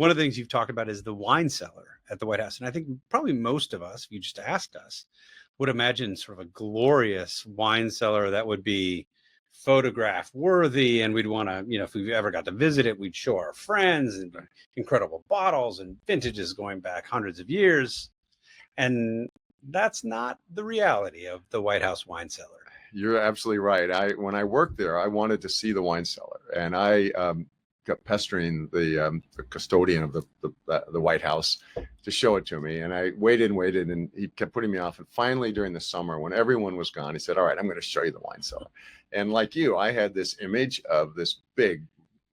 one of the things you've talked about is the wine cellar at the White House. And I think probably most of us, if you just asked us, would imagine sort of a glorious wine cellar that would be photograph worthy. And we'd want to, if we ever got to visit it, we'd show our friends and incredible bottles and vintages going back hundreds of years. And that's not the reality of the White House wine cellar. You're absolutely right. When I worked there, I wanted to see the wine cellar, and I kept pestering the custodian of the White House to show it to me. And I waited, and he kept putting me off. And finally, during the summer, when everyone was gone, he said, "All right, I'm going to show you the wine cellar." And like you, I had this image of this big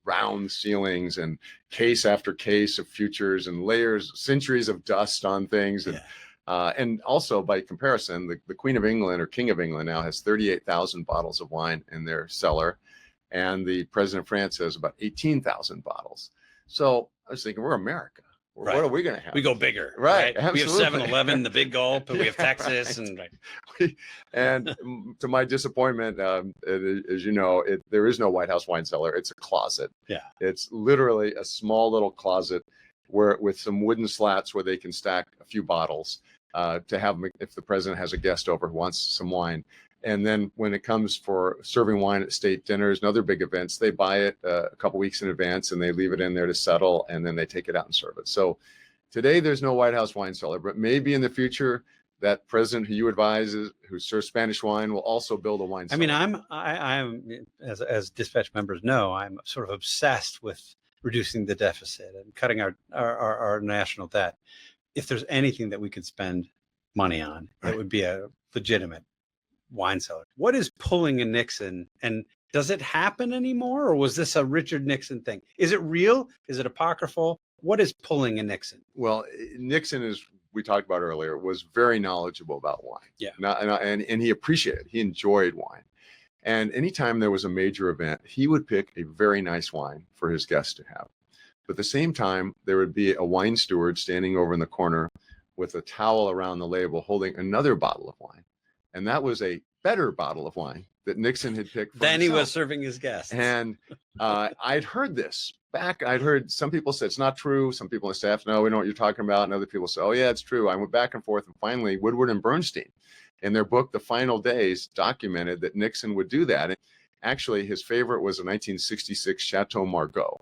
round ceilings and case after case of futures and layers, centuries of dust on things. And and also, by comparison, the Queen of England or King of England now has 38,000 bottles of wine in their cellar, and the President of France has about 18,000 bottles. So I was thinking, we're America. What are we going to have? We go bigger, right? We have 7-Eleven, the Big Gulp, and we have Texas, and to my disappointment, as you know, there is no White House wine cellar. It's a closet. Yeah, it's literally a small little closet with some wooden slats where they can stack a few bottles to have if the president has a guest over who wants some wine. And then when it comes for serving wine at state dinners and other big events, they buy it a couple weeks in advance and they leave it in there to settle, and then they take it out and serve it. So today there's no White House wine cellar, but maybe in the future that president who you advise who serves Spanish wine will also build a wine cellar. I mean, I'm as dispatch members know, I'm sort of obsessed with reducing the deficit and cutting our national debt. If there's anything that we could spend money on, it would be a legitimate wine cellar. What is pulling a Nixon, and does it happen anymore, or was this a Richard Nixon thing? Is it real? Is it apocryphal? What is pulling a Nixon? Well, Nixon, as we talked about earlier, was very knowledgeable about wine. Yeah, and he appreciated it. He enjoyed wine. And anytime there was a major event, he would pick a very nice wine for his guests to have. But at the same time, there would be a wine steward standing over in the corner with a towel around the label holding another bottle of wine. And that was a better bottle of wine that Nixon had picked for then himself. He was serving his guests. And I'd heard this back. I'd heard some people say it's not true. Some people on the staff, no, we know what you're talking about. And other people say, oh, yeah, it's true. I went back and forth. And finally, Woodward and Bernstein, in their book, The Final Days, documented that Nixon would do that. And actually, his favorite was a 1966 Chateau Margaux.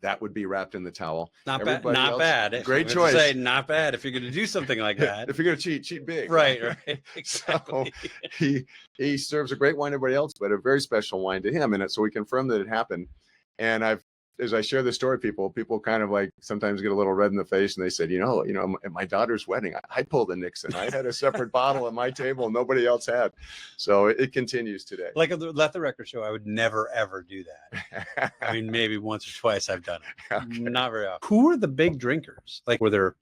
That would be wrapped in the towel. Not bad. Great choice. Say not bad if you're going to do something like that. If you're going to cheat big. Right. Exactly. So he serves a great wine to everybody else, but a very special wine to him. And so we confirmed that it happened. And as I share this story, people kind of like sometimes get a little red in the face, and they said, at my daughter's wedding, I pulled a Nixon. I had a separate bottle at my table, nobody else had. So it continues today. Like, let the record show, I would never ever do that. I mean, maybe once or twice I've done it. Okay. Not very often. Who were the big drinkers? Like, were there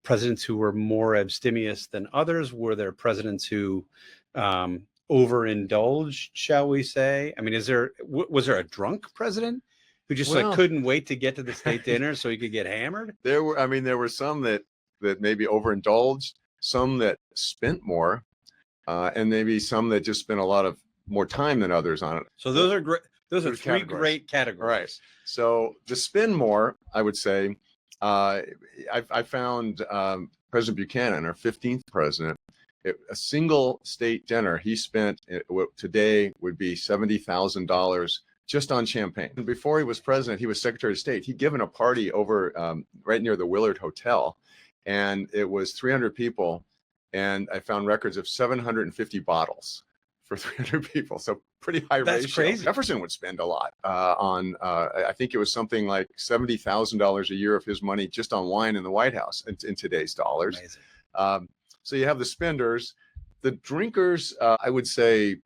presidents who were more abstemious than others? Were there presidents who overindulged, shall we say? I mean, was there a drunk president who just couldn't wait to get to the state dinner so he could get hammered? There were some that maybe overindulged, some that spent more, and maybe some that just spent a lot of more time than others on it. So those are great. Those are three great categories. Right. So the spend more, I would say, I found President Buchanan, our 15th president, a single state dinner he spent today would be $70,000 just on champagne. And before he was president, he was Secretary of State. He'd given a party over right near the Willard Hotel, and it was 300 people. And I found records of 750 bottles for 300 people. So pretty high ratio. That's crazy. Jefferson would spend a lot on, I think it was something like $70,000 a year of his money just on wine in the White House in today's dollars. Amazing. So you have the spenders, the drinkers. I would say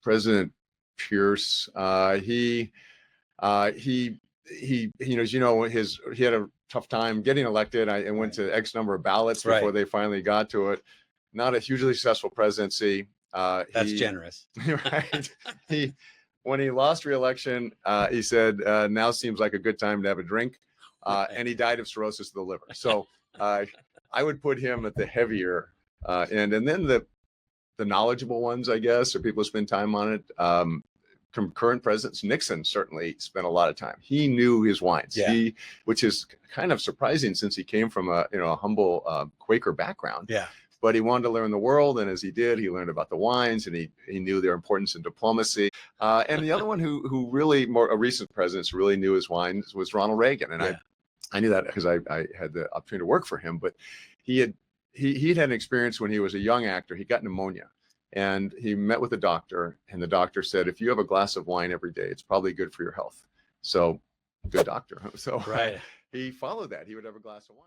President Pierce. He had a tough time getting elected. I went to X number of ballots before they finally got to it. Not a hugely successful presidency. That's generous. Right. When he lost re-election, he said, "Now seems like a good time to have a drink," and he died of cirrhosis of the liver. So. I would put him at the heavier end, and then the knowledgeable ones, I guess, or people who spend time on it. current presidents, Nixon certainly spent a lot of time. He knew his wines. Yeah. Which is kind of surprising since he came from a humble Quaker background. Yeah. But he wanted to learn the world, and as he did, he learned about the wines, and he knew their importance in diplomacy. And the other one who really a recent presidents really knew his wines was Ronald Reagan, and I knew that because I had the opportunity to work for him. But he'd had an experience when he was a young actor. He got pneumonia, and he met with a doctor, and the doctor said, if you have a glass of wine every day, it's probably good for your health. So, good doctor. So Right. he followed that. He would have a glass of wine.